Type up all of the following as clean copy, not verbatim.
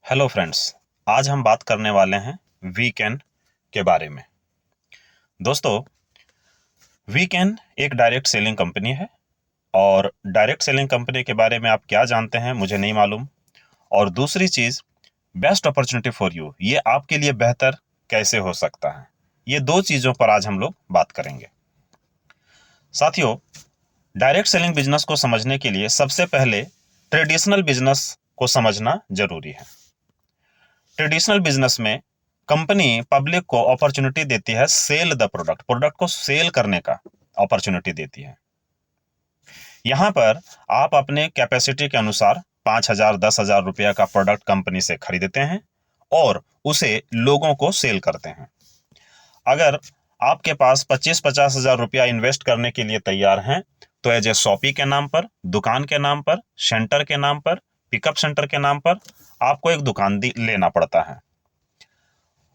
Hello friends. आज हम बात करने वाले हैं वीकेंड के बारे में। दोस्तों, वीकेंड एक डायरेक्ट सेलिंग कंपनी है और डायरेक्ट सेलिंग कंपनी के बारे में आप क्या जानते हैं मुझे नहीं मालूम। और दूसरी चीज़, बेस्ट अपॉर्चुनिटी फॉर यू, ये आपके लिए बेहतर कैसे हो सकता है। ये दो चीज़ों पर आज हम लोग बात करेंगे। साथियों, डायरेक्ट सेलिंग बिजनेस को समझने के लिए सबसे पहले ट्रेडिशनल बिजनेस को समझना जरूरी है। ट्रेडिशनल बिजनेस में कंपनी पब्लिक को अपॉर्चुनिटी देती है सेल द प्रोडक्ट, प्रोडक्ट को सेल करने का अपॉर्चुनिटी देती है। यहां पर आप अपने कैपेसिटी के अनुसार 5,000 10,000 रुपया का प्रोडक्ट कंपनी से खरीदते हैं और उसे लोगों को सेल करते हैं। अगर आपके पास 25-50 हजार रुपया इन्वेस्ट करने के लिए तैयार हैं तो एज ए शॉपी के नाम पर, दुकान के नाम पर, सेंटर के नाम पर, पिकअप सेंटर के नाम पर आपको एक दुकान लेना पड़ता है।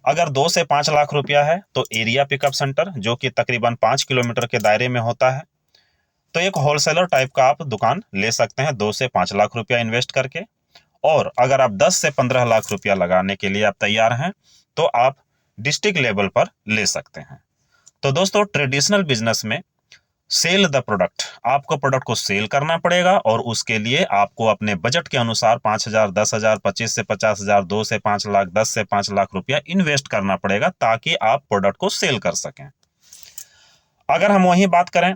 अगर 2 से 5 लाख रुपया है तो एरिया पिकअप सेंटर, जो कि तकरीबन 5 किलोमीटर के दायरे में होता है, तो एक होलसेलर टाइप का आप दुकान ले सकते हैं 2 से 5 लाख रुपया इन्वेस्ट करके। और अगर आप 10 से 15 लाख रुपया लगाने के लिए आप तैयार हैं तो आप डिस्ट्रिक्ट लेवल पर ले सकते हैं। तो दोस्तों, ट्रेडिशनल बिजनेस में सेल द प्रोडक्ट, आपको प्रोडक्ट को सेल करना पड़ेगा और उसके लिए आपको अपने बजट के अनुसार 5,000 10,000 25 से 50 हजार, 2 से 5 लाख, 10 से 5 लाख रुपया इन्वेस्ट करना पड़ेगा ताकि आप प्रोडक्ट को सेल कर सकें। अगर हम वही बात करें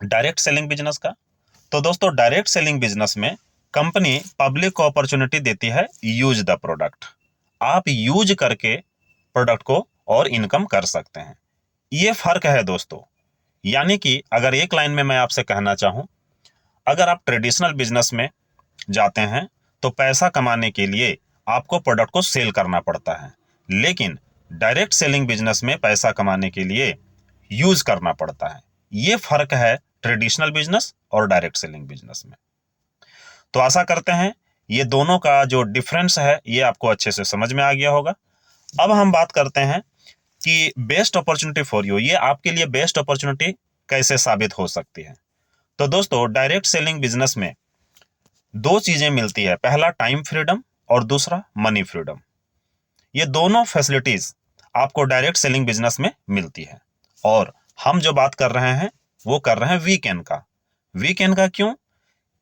डायरेक्ट सेलिंग बिजनेस का, तो दोस्तों डायरेक्ट सेलिंग बिजनेस में कंपनी पब्लिक को अपॉर्चुनिटी देती है यूज द प्रोडक्ट। आप यूज करके प्रोडक्ट को और इनकम कर सकते हैं। ये फर्क है दोस्तों। यानी कि अगर एक लाइन में मैं आपसे कहना चाहूं, अगर आप ट्रेडिशनल बिजनेस में जाते हैं तो पैसा कमाने के लिए आपको प्रोडक्ट को सेल करना पड़ता है, लेकिन डायरेक्ट सेलिंग बिजनेस में पैसा कमाने के लिए यूज करना पड़ता है। ये फर्क है ट्रेडिशनल बिजनेस और डायरेक्ट सेलिंग बिजनेस में। तो आशा करते हैं ये दोनों का जो डिफरेंस है ये आपको अच्छे से समझ में आ गया होगा। अब हम बात करते हैं कि बेस्ट अपॉर्चुनिटी फॉर यू, ये आपके लिए बेस्ट अपॉर्चुनिटी कैसे साबित हो सकती है। तो दोस्तों, डायरेक्ट सेलिंग बिजनेस में दो चीजें मिलती है, पहला टाइम फ्रीडम और दूसरा मनी फ्रीडम। ये दोनों फैसिलिटीज आपको डायरेक्ट सेलिंग बिजनेस में मिलती है। और हम जो बात कर रहे हैं वो कर रहे हैं वीकेंड का। वीकेंड का क्यों?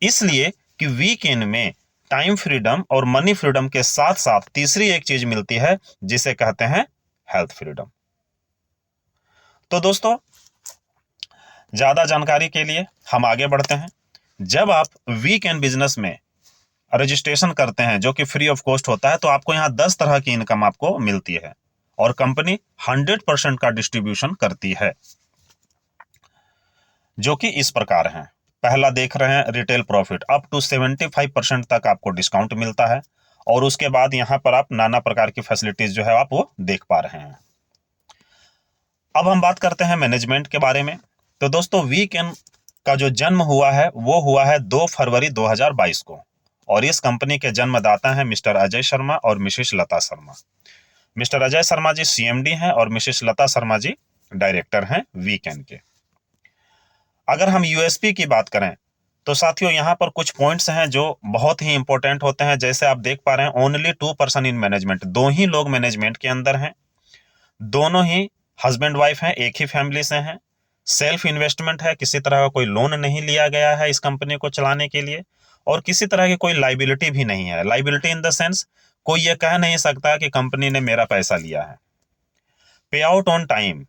इसलिए कि वीकेंड में टाइम फ्रीडम और मनी फ्रीडम के साथ साथ तीसरी एक चीज मिलती है जिसे कहते हैं हेल्थ फ्रीडम। तो दोस्तों, ज्यादा जानकारी के लिए हम आगे बढ़ते हैं। जब आप वीकेंड बिजनेस में रजिस्ट्रेशन करते हैं जो कि फ्री ऑफ कॉस्ट होता है, तो आपको यहाँ 10 तरह की इनकम आपको मिलती है और कंपनी 100% का डिस्ट्रीब्यूशन करती है, जो कि इस प्रकार है। पहला देख रहे हैं रिटेल प्रॉफिट, अप टू 75% तक आपको डिस्काउंट मिलता है। और उसके बाद यहाँ पर आप नाना प्रकार की फैसिलिटीज जो है आप वो देख पा रहे हैं। अब हम बात करते हैं मैनेजमेंट के बारे में। तो दोस्तों, वीकेंड का जो जन्म हुआ है वो हुआ है 2 फरवरी 2022 को, और इस कंपनी के जन्मदाता हैं मिस्टर अजय शर्मा और मिसेस लता शर्मा। मिस्टर अजय शर्मा जी सीएमडी हैं और मिसेस लता शर्मा जी डायरेक्टर हैं वीकेंड के। अगर हम यूएसपी की बात करें तो साथियों, यहाँ पर कुछ पॉइंट्स हैं जो बहुत ही इंपॉर्टेंट होते हैं। जैसे आप देख पा रहे हैं, ओनली 2 पर्सन इन मैनेजमेंट, 2 ही लोग मैनेजमेंट के अंदर हैं। दोनों ही हस्बैंड वाइफ हैं, एक ही फैमिली से हैं। सेल्फ इन्वेस्टमेंट है, किसी तरह का कोई लोन नहीं लिया गया है इस कंपनी को चलाने के लिए, और किसी तरह की कोई लाइबिलिटी भी नहीं है। लाइबिलिटी इन द सेंस, कोई ये कह नहीं सकता कि कंपनी ने मेरा पैसा लिया है। पे आउट ऑन टाइम,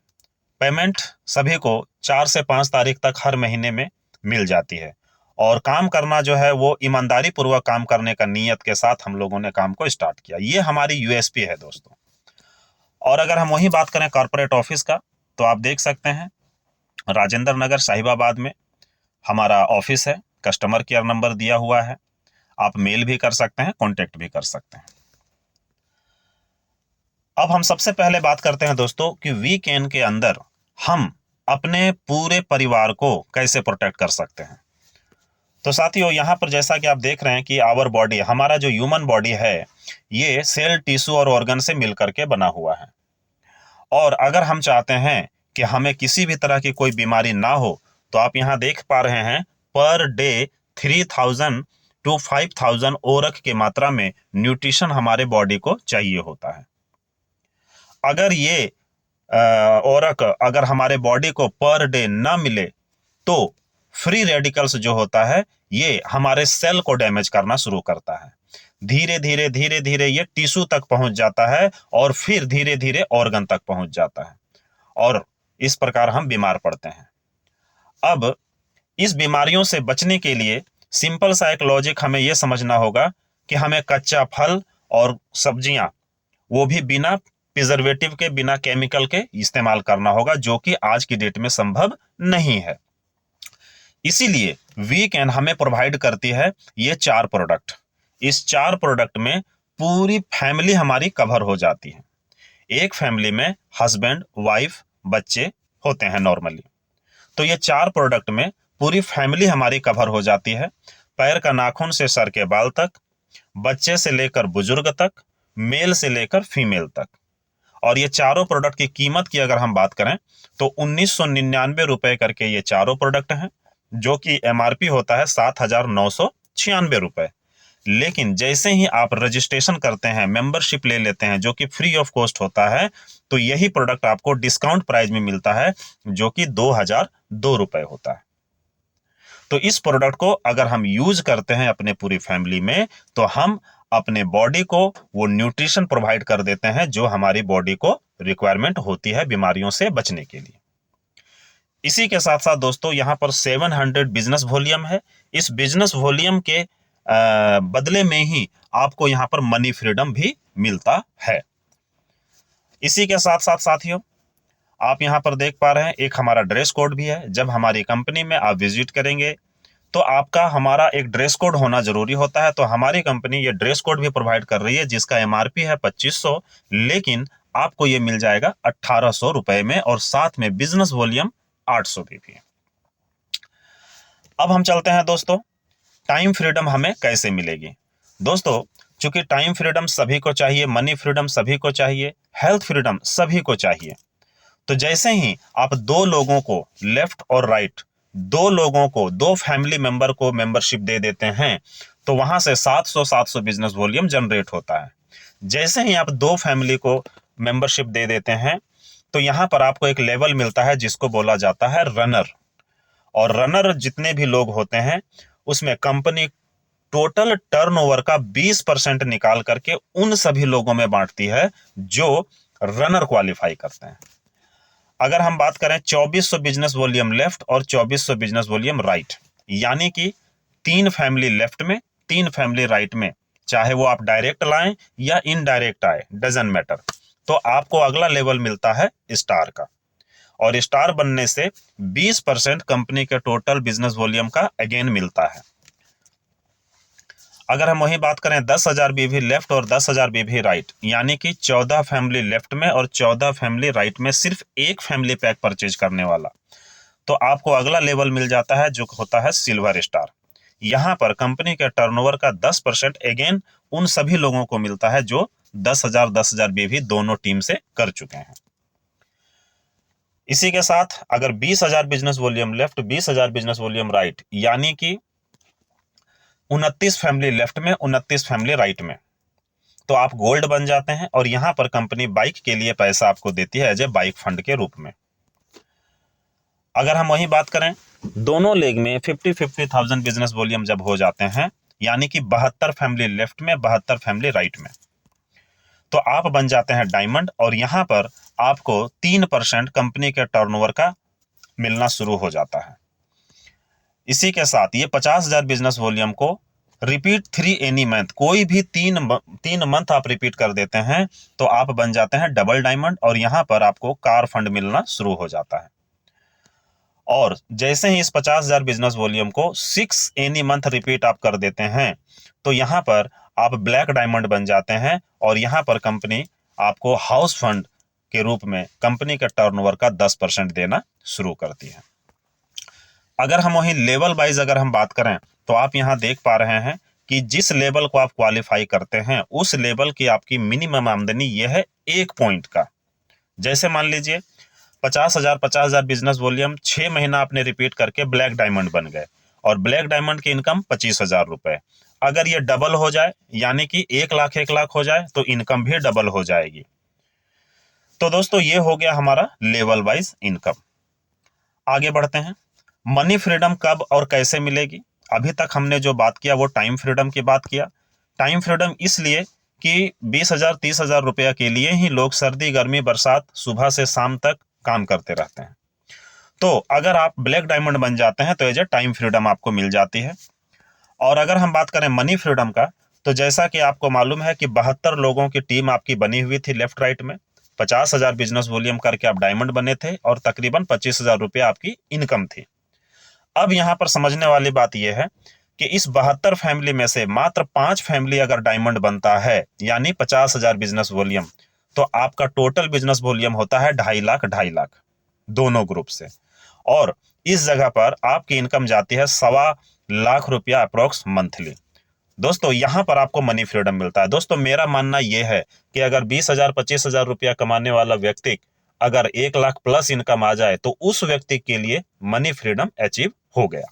पेमेंट सभी को 4 से 5 तारीख तक हर महीने में मिल जाती है। और काम करना जो है वो ईमानदारी पूर्वक काम करने का नीयत के साथ हम लोगों ने काम को स्टार्ट किया। ये हमारी यूएसपी है दोस्तों। और अगर हम वही बात करें कॉर्पोरेट ऑफिस का, तो आप देख सकते हैं राजेंद्र नगर साहिबाबाद में हमारा ऑफिस है। कस्टमर केयर नंबर दिया हुआ है, आप मेल भी कर सकते हैं, कॉन्टेक्ट भी कर सकते हैं। अब हम सबसे पहले बात करते हैं दोस्तों कि वीकेंड के अंदर हम अपने पूरे परिवार को कैसे प्रोटेक्ट कर सकते हैं। तो साथियों, यहाँ पर जैसा कि आप देख रहे हैं कि आवर बॉडी, हमारा जो ह्यूमन बॉडी है, ये सेल, टिश्यू और ऑर्गन से मिलकर के बना हुआ है। और अगर हम चाहते हैं कि हमें किसी भी तरह की कोई बीमारी ना हो, तो आप यहाँ देख पा रहे हैं पर डे 3000 to 5000 ओरक की मात्रा में न्यूट्रिशन हमारे बॉडी को चाहिए होता है। अगर ये ओरक अगर हमारे बॉडी को पर डे ना मिले तो फ्री रेडिकल्स जो होता है ये हमारे सेल को डैमेज करना शुरू करता है। धीरे धीरे ये टिश्यू तक पहुंच जाता है और फिर धीरे धीरे ऑर्गन तक पहुंच जाता है और इस प्रकार हम बीमार पड़ते हैं। अब इस बीमारियों से बचने के लिए सिंपल सा एक लॉजिक हमें यह समझना होगा कि हमें कच्चा फल और सब्जियां वो भी बिना प्रिजर्वेटिव के, बिना केमिकल के इस्तेमाल करना होगा, जो कि आज की डेट में संभव नहीं है। इसीलिए वीकेन हमें प्रोवाइड करती है ये 4 प्रोडक्ट। इस 4 प्रोडक्ट में पूरी फैमिली हमारी कवर हो जाती है। एक फैमिली में हस्बैंड, वाइफ, बच्चे होते हैं नॉर्मली, तो ये 4 प्रोडक्ट में पूरी फैमिली हमारी कवर हो जाती है। पैर का नाखून से सर के बाल तक, बच्चे से लेकर बुजुर्ग तक, मेल से लेकर फीमेल तक। और ये चारों प्रोडक्ट की कीमत की अगर हम बात करें तो 1999 रुपए करके ये चारों प्रोडक्ट हैं, जो कि एमआरपी होता है 7996 रुपए। लेकिन जैसे ही आप रजिस्ट्रेशन करते हैं, मेंबरशिप ले लेते हैं, जो कि फ्री ऑफ कॉस्ट होता है, तो यही प्रोडक्ट आपको डिस्काउंट प्राइस में मिलता है, जो कि 2002 रुपए होता है। तो इस प्रोडक्ट को अगर हम यूज करते हैं अपने पूरी फैमिली में, तो हम अपने बॉडी को वो न्यूट्रिशन प्रोवाइड कर देते हैं जो हमारी बॉडी को रिक्वायरमेंट होती है बीमारियों से बचने के लिए। इसी के साथ साथ दोस्तों यहाँ पर 700 बिजनेस वॉल्यूम है। इस बिजनेस वॉल्यूम के बदले में ही आपको यहाँ पर मनी फ्रीडम भी मिलता है। इसी के साथ साथ साथियों, आप यहाँ पर देख पा रहे हैं एक हमारा ड्रेस कोड भी है। जब हमारी कंपनी में आप विजिट करेंगे तो आपका हमारा एक ड्रेस कोड होना जरूरी होता है। तो हमारी कंपनी ये ड्रेस कोड भी प्रोवाइड कर रही है, जिसका एमआरपी है 2500, लेकिन आपको ये मिल जाएगा 1800 रुपए में, और साथ में बिजनेस वॉल्यूम 800 भी है। अब हम चलते हैं दोस्तों, टाइम फ्रीडम हमें कैसे मिलेगी। दोस्तों, चूंकि टाइम फ्रीडम सभी को चाहिए, मनी फ्रीडम सभी को चाहिए, हेल्थ फ्रीडम सभी को चाहिए, तो जैसे ही आप 2 लोगों को लेफ्ट और राइट, 2 लोगों को, 2 फैमिली मेंबर को मेंबरशिप दे देते हैं, तो वहां से 700 बिजनेस वॉल्यूम जनरेट होता है। जैसे ही आप 2 फैमिली को मेंबरशिप दे देते हैं, तो यहां पर आपको एक लेवल मिलता है जिसको बोला जाता है रनर। और रनर जितने भी लोग होते हैं उसमें कंपनी टोटल टर्नओवर का 20% निकाल करके उन सभी लोगों में बांटती है जो रनर क्वालिफाई करते हैं। अगर हम बात करें 2400 बिजनेस वॉल्यूम लेफ्ट और 2400 बिजनेस वॉल्यूम राइट, यानी कि 3 फैमिली लेफ्ट में, 3 फैमिली राइट में, चाहे वो आप डायरेक्ट लाएं या इनडायरेक्ट आए, डजंट मैटर, तो आपको अगला लेवल मिलता है स्टार का। और स्टार बनने से 20% कंपनी के टोटल बिजनेस वॉल्यूम का अगेन मिलता है। अगर हम वही बात करें 10,000 बीवी लेफ्ट और 10,000 बीवी राइट, यानी कि 14 फैमिली लेफ्ट में और 14 फैमिली राइट में सिर्फ एक फैमिली पैक परचेज करने वाला, तो आपको अगला लेवल मिल जाता है जो होता है सिल्वर स्टार। यहां पर कंपनी के टर्नओवर का 10% अगेन उन सभी लोगों को मिलता है जो 10,000 बीवी दोनों टीम से कर चुके हैं। इसी के साथ अगर 20,000 business volume left, 20,000 business volume right, यानी कि 29 फैमिली लेफ्ट में, 29 फैमिली राइट में, तो आप गोल्ड बन जाते हैं। और यहां पर कंपनी बाइक के लिए पैसा आपको देती है एज ए बाइक फंड के रूप में। अगर हम वही बात करें दोनों लेग में 50,000 बिजनेस वॉल्यूम जब हो जाते हैं, यानी कि 72 फैमिली लेफ्ट में, 72 फैमिली राइट में, तो आप बन जाते हैं डायमंड। और यहां पर आपको 3% कंपनी के टर्नओवर का मिलना शुरू हो जाता है। इसी के साथ ये 50,000 बिजनेस वॉल्यूम को रिपीट 3 एनी मंथ, कोई भी 3 मंथ आप रिपीट कर देते हैं तो आप बन जाते हैं डबल डायमंड। और यहां पर आपको कार फंड मिलना शुरू हो जाता है। और जैसे ही इस 50,000 बिजनेस वॉल्यूम को 6 एनी मंथ रिपीट आप कर देते हैं, तो यहां पर आप ब्लैक डायमंड बन जाते हैं। और यहां पर कंपनी आपको हाउस फंड के रूप में कंपनी के टर्नओवर का 10% देना शुरू करती है। अगर हम वही लेवल वाइज अगर हम बात करें तो आप यहां देख पा रहे हैं कि जिस लेवल को आप क्वालिफाई करते हैं उस लेवल की आपकी मिनिमम आमदनी यह है 1 पॉइंट का। जैसे मान लीजिए 50,000 बिजनेस वॉल्यूम 6 महीना आपने रिपीट करके ब्लैक डायमंड बन गए, और ब्लैक डायमंड की इनकम 25,000 रुपए। अगर ये डबल हो जाए, यानी कि 1 लाख हो जाए, तो इनकम भी डबल हो जाएगी। तो दोस्तों ये हो गया हमारा लेवल वाइज इनकम। आगे बढ़ते हैं, मनी फ्रीडम कब और कैसे मिलेगी। अभी तक हमने जो बात किया वो टाइम फ्रीडम की बात किया। टाइम फ्रीडम इसलिए कि 20,000 30,000 रुपया के लिए ही लोग सर्दी गर्मी बरसात सुबह से शाम तक काम करते रहते हैं। तो अगर आप ब्लैक डायमंड बन जाते हैं तो एज ए टाइम फ्रीडम आपको मिल जाती है। और अगर हम बात करें मनी फ्रीडम का, तो जैसा कि आपको मालूम है कि 72 लोगों की टीम आपकी बनी हुई थी लेफ्ट राइट में, 50,000 बिजनेस वॉल्यूम करके आप डायमंड बने थे और तकरीबन 25,000 रुपया आपकी इनकम थी। अब यहां पर समझने वाली बात यह है कि इस 72 फैमिली में से मात्र 5 फैमिली अगर डायमंड बनता है, यानी 50,000 बिजनेस वॉल्यूम, तो आपका टोटल बिजनेस वॉल्यूम होता है 2.5 लाख दोनों ग्रुप से। और इस जगह पर आपकी इनकम जाती है 1.25 लाख रुपया अप्रोक्स मंथली। दोस्तों यहां पर आपको मनी फ्रीडम मिलता है। दोस्तों मेरा मानना यह है कि अगर 20,000 25,000 रुपया कमाने वाला व्यक्ति अगर 1 लाख प्लस इनकम आ जाए तो उस व्यक्ति के लिए मनी फ्रीडम अचीव हो गया।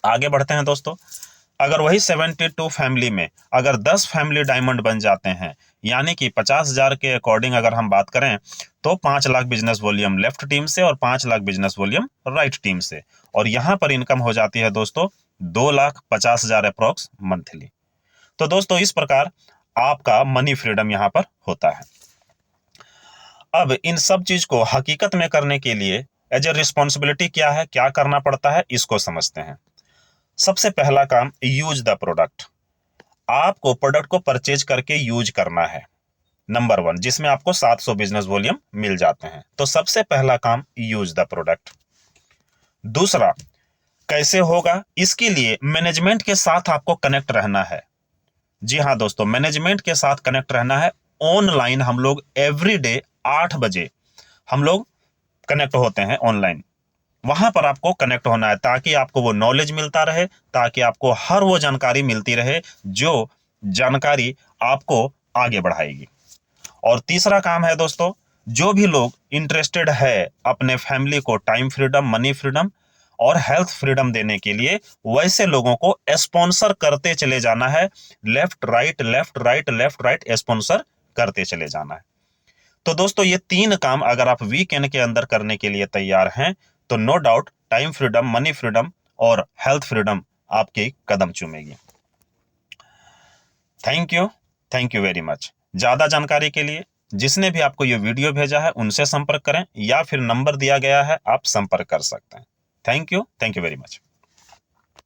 आगे बढ़ते हैं दोस्तों, अगर वही 72 फैमिली में अगर 10 फैमिली डायमंड बन जाते हैं, यानी कि 50,000 के अकॉर्डिंग अगर हम बात करें तो 5 lakh business volume left team से और 5 lakh business volume right team से, और यहां पर इनकम हो जाती है दोस्तों 2,50,000 अप्रोक्स मंथली। तो दोस्तों इस प्रकार आपका मनी फ्रीडम यहां पर होता है। अब इन सब चीज को हकीकत में करने के लिए एज ए रिस्पॉन्सिबिलिटी क्या है, क्या करना पड़ता है, इसको समझते हैं। सबसे पहला काम, यूज द प्रोडक्ट। आपको प्रोडक्ट को परचेज करके यूज करना है, नंबर 1, जिसमें आपको 700 बिजनेस वॉल्यूम मिल जाते हैं। तो सबसे पहला काम, यूज द प्रोडक्ट। दूसरा, कैसे होगा, इसके लिए मैनेजमेंट के साथ आपको कनेक्ट रहना है। जी हाँ दोस्तों, मैनेजमेंट के साथ कनेक्ट रहना है। ऑनलाइन हम लोग एवरीडे 8 बजे हम लोग कनेक्ट होते हैं ऑनलाइन। वहां पर आपको कनेक्ट होना है ताकि आपको वो नॉलेज मिलता रहे, ताकि आपको हर वो जानकारी मिलती रहे जो जानकारी आपको आगे बढ़ाएगी। और तीसरा काम है दोस्तों, जो भी लोग इंटरेस्टेड है अपने फैमिली को टाइम फ्रीडम, मनी फ्रीडम और हेल्थ फ्रीडम देने के लिए, वैसे लोगों को स्पॉन्सर करते चले जाना है। Left right left right left right sponsor करते चले जाना है। तो दोस्तों ये 3 काम अगर आप वीकेंड के अंदर करने के लिए तैयार हैं तो no doubt time freedom, money freedom और हेल्थ फ्रीडम आपके कदम चूमेगी। Thank you very much. ज्यादा जानकारी के लिए जिसने भी आपको ये वीडियो भेजा है उनसे संपर्क करें, या फिर नंबर दिया गया है आप संपर्क कर सकते हैं। Thank you very much.